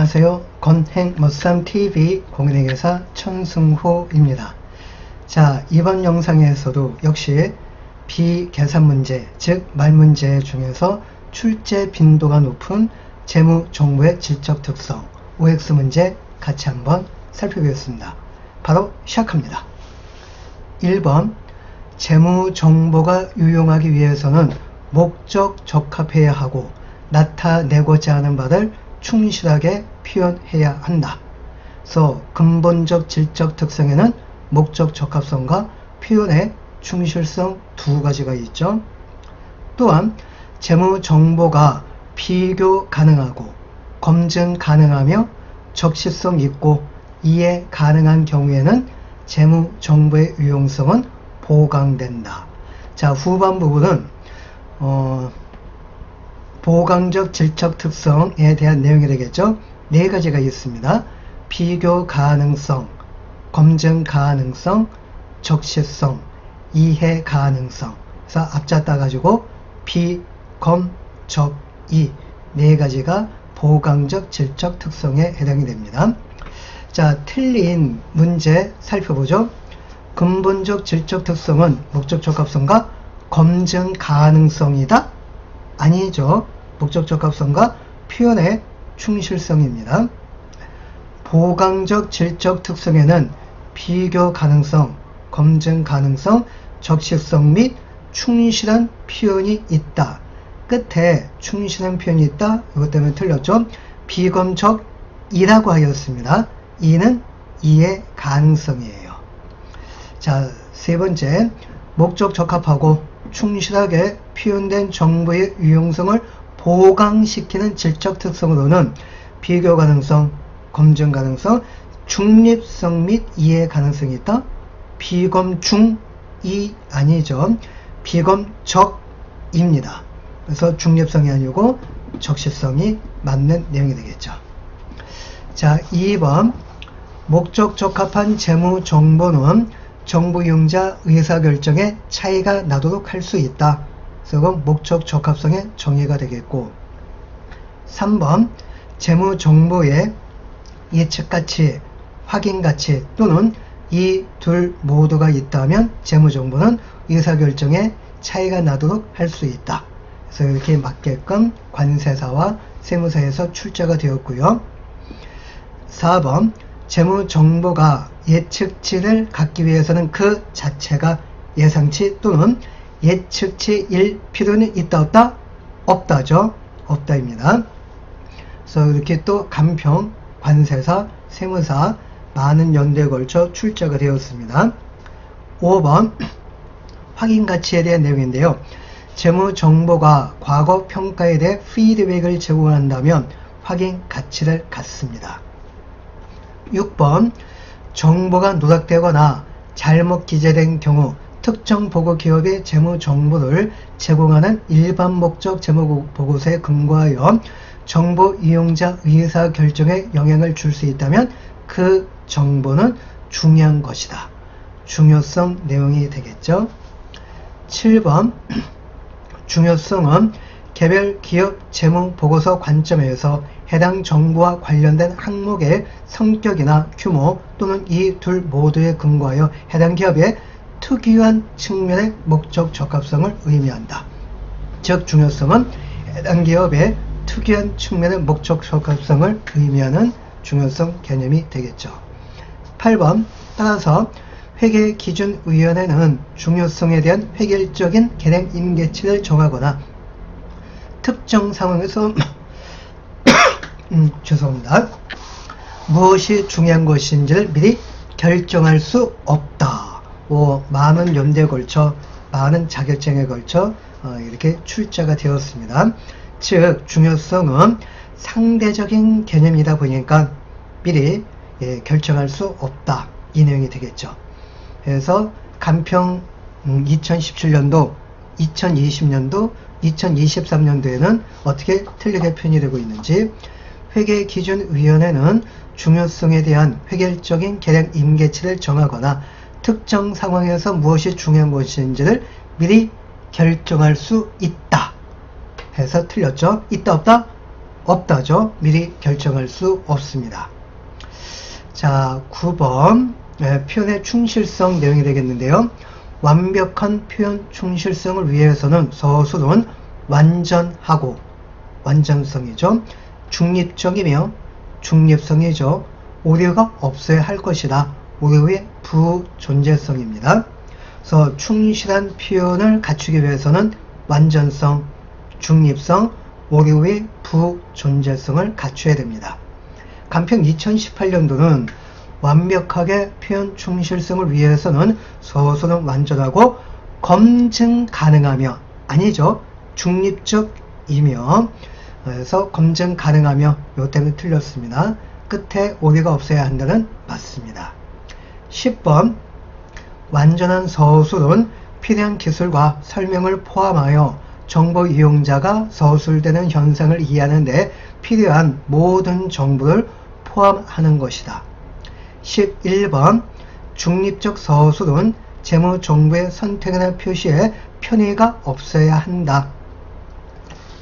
안녕하세요. 건행머쌈TV 공인회계사 천승호입니다. 자, 이번 영상에서도 역시 비계산 문제, 즉 말문제 중에서 출제 빈도가 높은 재무정보의 질적 특성, OX 문제 같이 한번 살펴보겠습니다. 바로 시작합니다. 1번, 재무정보가 유용하기 위해서는 목적 적합해야 하고 나타내고자 하는 바를 충실하게 표현해야 한다. 그래서 근본적 질적 특성에는 목적 적합성과 표현의 충실성 두 가지가 있죠. 또한 재무정보가 비교 가능하고 검증 가능하며 적시성 있고 이해 가능한 경우에는 재무정보의 유용성은 보강된다. 자, 후반 부분은 보강적 질적 특성에 대한 내용이 되겠죠. 네 가지가 있습니다. 비교 가능성, 검증 가능성, 적시성, 이해 가능성. 그래서 앞자 따가지고 비, 검, 적, 이 네 가지가 보강적 질적 특성에 해당이 됩니다. 자, 틀린 문제 살펴보죠. 근본적 질적 특성은 목적 적합성과 검증 가능성이다? 아니죠. 목적 적합성과 표현의 충실성입니다. 보강적 질적 특성에는 비교 가능성, 검증 가능성, 적시성 및 충실한 표현이 있다. 끝에 충실한 표현이 있다. 이것 때문에 틀렸죠. 비검적이라고 하였습니다. 이는 이해 가능성이에요. 자, 세 번째, 목적 적합하고 충실하게 표현된 정보의 유용성을 보강시키는 질적 특성으로는 비교 가능성, 검증 가능성, 중립성 및 이해 가능성이 있다. 비검중이 아니죠. 비검적입니다. 그래서 중립성이 아니고 적시성이 맞는 내용이 되겠죠. 자, 2번, 목적 적합한 재무 정보는 정보 이용자 의사결정에 차이가 나도록 할 수 있다. 그래서 목적 적합성의 정의가 되겠고, 3번, 재무 정보의 예측가치, 확인가치 또는 이 둘 모두가 있다면 재무 정보는 의사결정에 차이가 나도록 할 수 있다. 그래서 이렇게 맞게끔 관세사와 세무사에서 출제가 되었고요. 4번, 재무 정보가 예측치를 갖기 위해서는 그 자체가 예상치 또는 예측치일 필요는 있다 없다? 없다죠. 없다입니다. 그래서 이렇게 또 간평, 관세사, 세무사 많은 연도에 걸쳐 출제가 되었습니다. 5번, 확인가치에 대한 내용인데요. 재무정보가 과거 평가에 대해 피드백을 제공한다면 확인가치를 갖습니다. 6번, 정보가 누락되거나 잘못 기재된 경우 특정 보고기업의 재무정보를 제공하는 일반 목적 재무보고서에 근거하여 정보 이용자 의사결정에 영향을 줄 수 있다면 그 정보는 중요한 것이다. 중요성 내용이 되겠죠. 7번, 중요성은 개별 기업 재무보고서 관점에서 해당 정보와 관련된 항목의 성격이나 규모 또는 이 둘 모두에 근거하여 해당 기업의 특유한 측면의 목적 적합성을 의미한다. 즉, 중요성은 해당 기업의 특유한 측면의 목적 적합성을 의미하는 중요성 개념이 되겠죠. 8번, 따라서 회계기준위원회는 중요성에 대한 획일적인 계량 임계치를 정하거나 특정 상황에서 죄송합니다. 무엇이 중요한 것인지를 미리 결정할 수 없다. 많은 연대에 걸쳐, 많은 자격증에 걸쳐 이렇게 출제가 되었습니다. 즉, 중요성은 상대적인 개념이다 보니까 미리 결정할 수 없다. 이 내용이 되겠죠. 그래서 간평 2017년도, 2020년도, 2023년도에는 어떻게 틀리게 표현이 되고 있는지, 회계기준위원회는 중요성에 대한 획일적인 계량 임계치를 정하거나 특정 상황에서 무엇이 중요한 것인지를 미리 결정할 수 있다 해서 틀렸죠. 있다 없다? 없다죠. 미리 결정할 수 없습니다. 자, 9번 표현의 충실성 내용이 되겠는데요. 완벽한 표현 충실성을 위해서는 서술은 완전하고, 완전성이죠. 중립적이며, 중립성이죠. 오류가 없어야 할 것이다. 오류의 부존재성입니다. 그래서 충실한 표현을 갖추기 위해서는 완전성, 중립성, 오류의 부존재성을 갖춰야 됩니다. 간평 2018년도는 완벽하게 표현 충실성을 위해서는 서술은 완전하고 검증 가능하며, 아니죠, 중립적이며, 그래서 검증 가능하며, 요 때문에 틀렸습니다. 끝에 오류가 없어야 한다는 맞습니다. 10번 완전한 서술은 필요한 기술과 설명을 포함하여 정보 이용자가 서술되는 현상을 이해하는 데 필요한 모든 정보를 포함하는 것이다. 11번 중립적 서술은 재무 정보의 선택이나 표시에 편의가 없어야 한다.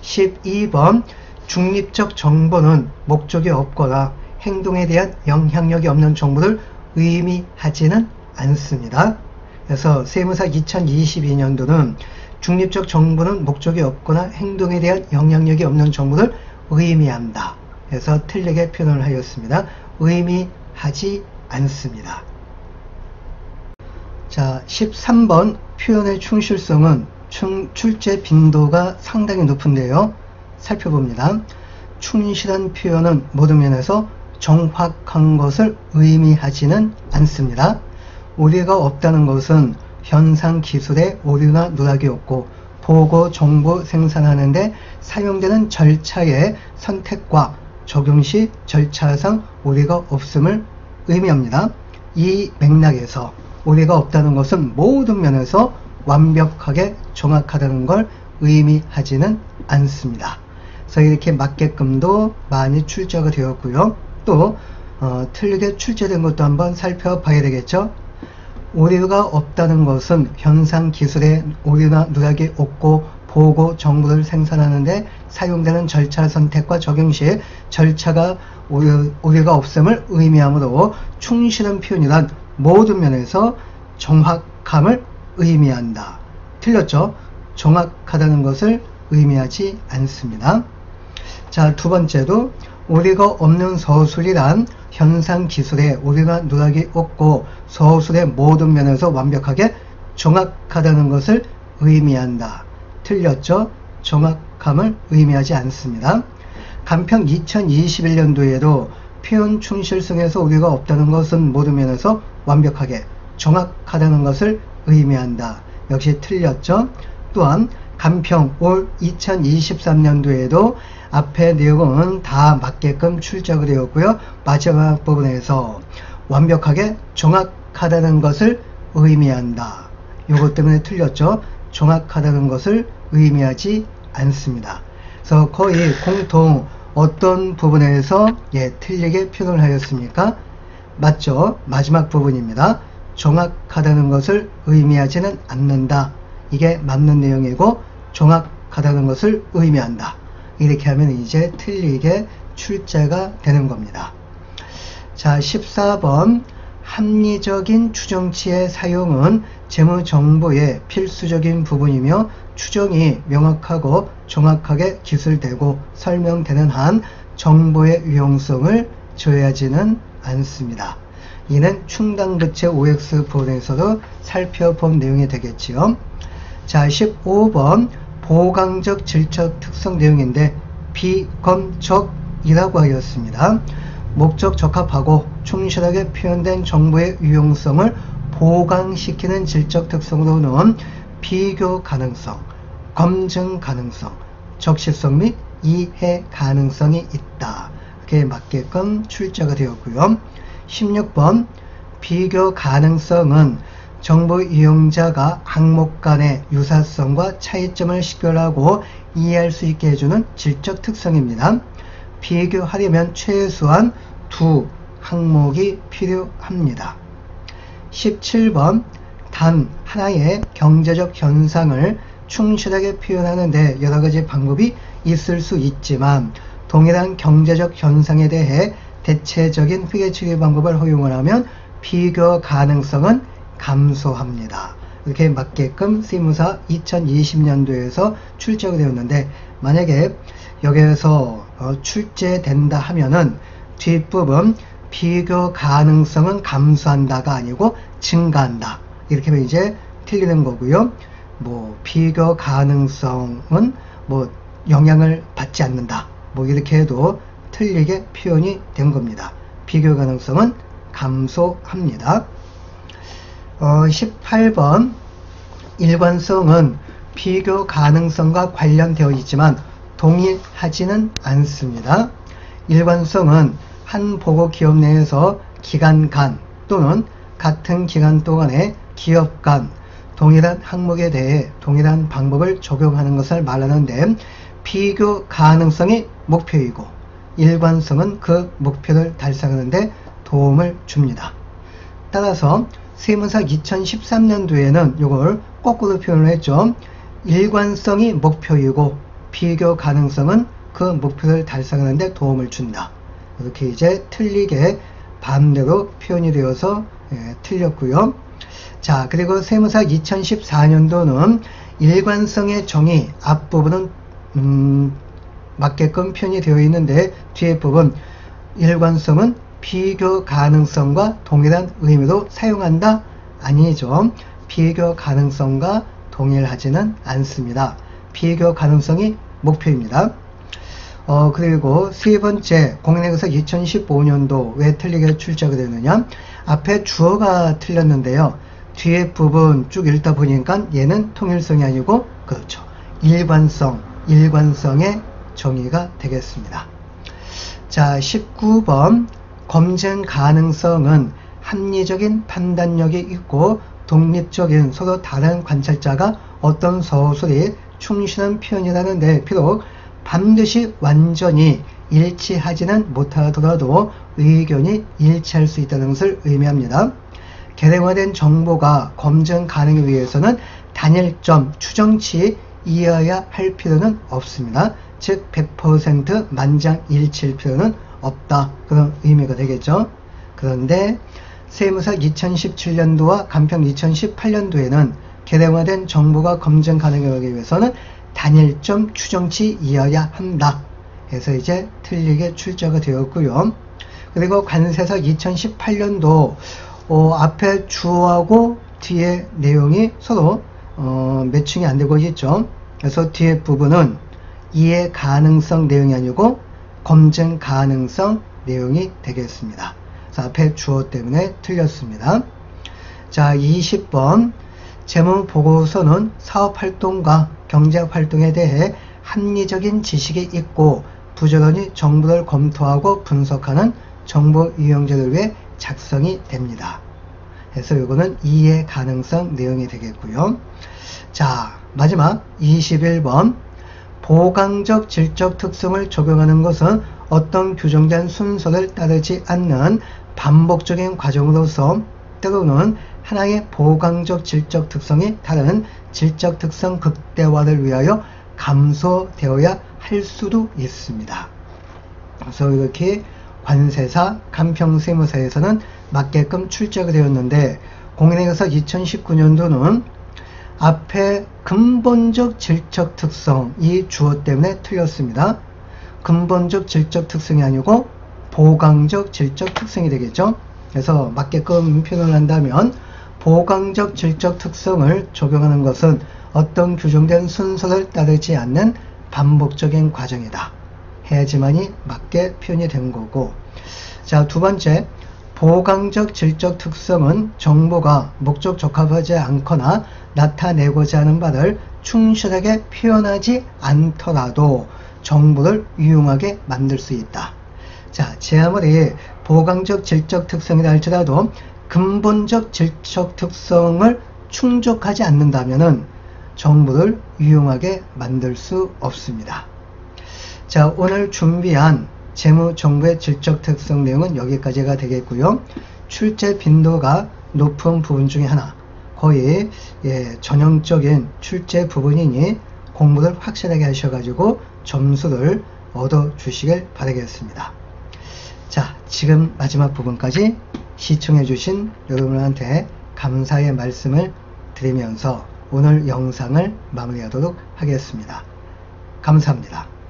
12번 중립적 정보는 목적이 없거나 행동에 대한 영향력이 없는 정보를 의미하지는 않습니다. 그래서 세무사 2022년도는 중립적 정보는 목적이 없거나 행동에 대한 영향력이 없는 정보를 의미한다. 그래서 틀리게 표현을 하였습니다. 의미하지 않습니다. 자, 13번 표현의 충실성은 출제 빈도가 상당히 높은데요. 살펴봅니다. 충실한 표현은 모든 면에서 정확한 것을 의미하지는 않습니다. 오류가 없다는 것은 현상 기술에 오류나 누락이 없고 보고 정보 생산하는데 사용되는 절차의 선택과 적용 시 절차상 오류가 없음을 의미합니다. 이 맥락에서 오류가 없다는 것은 모든 면에서 완벽하게 정확하다는 걸 의미하지는 않습니다. 그래서 이렇게 맞게끔도 많이 출제가 되었고요. 또 틀리게 출제된 것도 한번 살펴봐야 되겠죠. 오류가 없다는 것은 현상 기술에 오류나 누락이 없고 보고 정보를 생산하는데 사용되는 절차 선택과 적용 시 절차가 오류가 없음을 의미하므로 충실한 표현이란 모든 면에서 정확함을 의미한다. 틀렸죠? 정확하다는 것을 의미하지 않습니다. 자, 두 번째도 오류가 없는 서술이란 현상 기술에 오류나 누락이 없고 서술의 모든 면에서 완벽하게 정확하다는 것을 의미한다. 틀렸죠? 정확함을 의미하지 않습니다. 간평 2021년도에도 표현 충실성에서 오류가 없다는 것은 모든 면에서 완벽하게 정확하다는 것을 의미한다. 역시 틀렸죠? 또한 간평 올 2023년도에도 앞의 내용은 다 맞게끔 출제가 되었고요. 마지막 부분에서 완벽하게 정확하다는 것을 의미한다. 이것 때문에 틀렸죠. 정확하다는 것을 의미하지 않습니다. 그래서 거의 공통 어떤 부분에서 틀리게 표현을 하였습니까? 맞죠? 마지막 부분입니다. 정확하다는 것을 의미하지는 않는다. 이게 맞는 내용이고 정확하다는 것을 의미한다. 이렇게 하면 이제 틀리게 출제가 되는 겁니다. 자, 14번 합리적인 추정치의 사용은 재무정보의 필수적인 부분이며 추정이 명확하고 정확하게 기술되고 설명되는 한 정보의 유용성을 저해하지는 않습니다. 이는 충당부채 OX 부분에서도 살펴본 내용이 되겠지요. 자, 15번 보강적 질적 특성 내용인데 비검적이라고 하였습니다. 목적 적합하고 충실하게 표현된 정보의 유용성을 보강시키는 질적 특성으로는 비교 가능성, 검증 가능성, 적시성 및 이해 가능성이 있다. 그에 맞게끔 출제가 되었고요. 16번 비교 가능성은 정보 이용자가 항목 간의 유사성과 차이점을 식별하고 이해할 수 있게 해주는 질적 특성입니다. 비교하려면 최소한 두 항목이 필요합니다. 17번 단 하나의 경제적 현상을 충실하게 표현하는데 여러가지 방법이 있을 수 있지만 동일한 경제적 현상에 대해 대체적인 회계 추계 방법을 허용을 하면 비교 가능성은 감소합니다. 이렇게 맞게끔 세무사 2020년도에서 출제가 되었는데, 만약에 여기에서 출제된다 하면은 뒷부분 비교 가능성은 감소한다가 아니고 증가한다, 이렇게 하면 이제 틀리는 거고요. 뭐 비교 가능성은 뭐 영향을 받지 않는다, 뭐 이렇게 해도 틀리게 표현이 된 겁니다. 비교 가능성은 감소합니다. 18번 일관성은 비교 가능성과 관련되어 있지만 동일하지는 않습니다. 일관성은 한 보고 기업 내에서 기간 간 또는 같은 기간 동안에 기업 간 동일한 항목에 대해 동일한 방법을 적용하는 것을 말하는데, 비교 가능성이 목표이고 일관성은 그 목표를 달성하는데 도움을 줍니다. 따라서 세무사 2013년도에는 이걸 거꾸로 표현을 했죠. 일관성이 목표이고 비교 가능성은 그 목표를 달성하는데 도움을 준다. 이렇게 이제 틀리게 반대로 표현이 되어서 틀렸고요. 자, 그리고 세무사 2014년도는 일관성의 정의 앞부분은 맞게끔 표현이 되어 있는데, 뒤에 부분 일관성은 비교 가능성과 동일한 의미로 사용한다? 아니죠. 비교 가능성과 동일하지는 않습니다. 비교 가능성이 목표입니다. 그리고 세 번째, 공인회계사 2015년도 왜 틀리게 출제가 되느냐? 앞에 주어가 틀렸는데요. 뒤에 부분 쭉 읽다 보니까 얘는 통일성이 아니고, 그렇죠, 일관성의 정의가 되겠습니다. 자, 19번 검증 가능성은 합리적인 판단력이 있고 독립적인 서로 다른 관찰자가 어떤 서술이 충실한 표현이라는데, 비록 반드시 완전히 일치하지는 못하더라도 의견이 일치할 수 있다는 것을 의미합니다. 개량화된 정보가 검증 가능에 위해서는 단일점 추정치 이어야 할 필요는 없습니다. 즉 100% 만장일치일 필요는 없다, 그런 의미가 되겠죠. 그런데 세무사 2017년도와 간편 2018년도에는 개량화된 정보가 검증 가능하기 위해서는 단일점 추정치 이어야 한다 해서 이제 틀리게 출제가 되었고요. 그리고 관세사 2018년도 앞에 주어하고 뒤에 내용이 서로 매칭이 안 되고 있죠. 그래서 뒤에 부분은 이해 가능성 내용이 아니고 검증 가능성 내용이 되겠습니다. 그래서 앞에 주어 때문에 틀렸습니다. 자, 20번 재무보고서는 사업활동과 경제활동에 대해 합리적인 지식이 있고 부지런히 정보를 검토하고 분석하는 정보유형제를 위해 작성이 됩니다. 그래서 이거는 이해 가능성 내용이 되겠고요. 자, 마지막 21번 보강적 질적 특성을 적용하는 것은 어떤 규정된 순서를 따르지 않는 반복적인 과정으로서 때로는 하나의 보강적 질적 특성이 다른 질적 특성 극대화를 위하여 감소되어야 할 수도 있습니다. 그래서 이렇게 관세사, 간평세무사에서는 맞게끔 출제가 되었는데, 공인회계사 2019년도는 앞에 근본적 질적 특성, 이 주어 때문에 틀렸습니다. 근본적 질적 특성이 아니고 보강적 질적 특성이 되겠죠. 그래서 맞게끔 표현을 한다면 보강적 질적 특성을 적용하는 것은 어떤 규정된 순서를 따르지 않는 반복적인 과정이다 해야지만이 맞게 표현이 된 거고, 자, 두 번째 보강적 질적 특성은 정보가 목적 적합하지 않거나 나타내고자 하는 바를 충실하게 표현하지 않더라도 정보를 유용하게 만들 수 있다. 자, 제 아무리 보강적 질적 특성이라 할지라도 근본적 질적 특성을 충족하지 않는다면은 정보를 유용하게 만들 수 없습니다. 자, 오늘 준비한 재무정보의 질적 특성 내용은 여기까지가 되겠고요. 출제 빈도가 높은 부분 중에 하나, 거의 전형적인 출제 부분이니 공부를 확실하게 하셔가지고 점수를 얻어주시길 바라겠습니다. 자, 지금 마지막 부분까지 시청해주신 여러분한테 감사의 말씀을 드리면서 오늘 영상을 마무리하도록 하겠습니다. 감사합니다.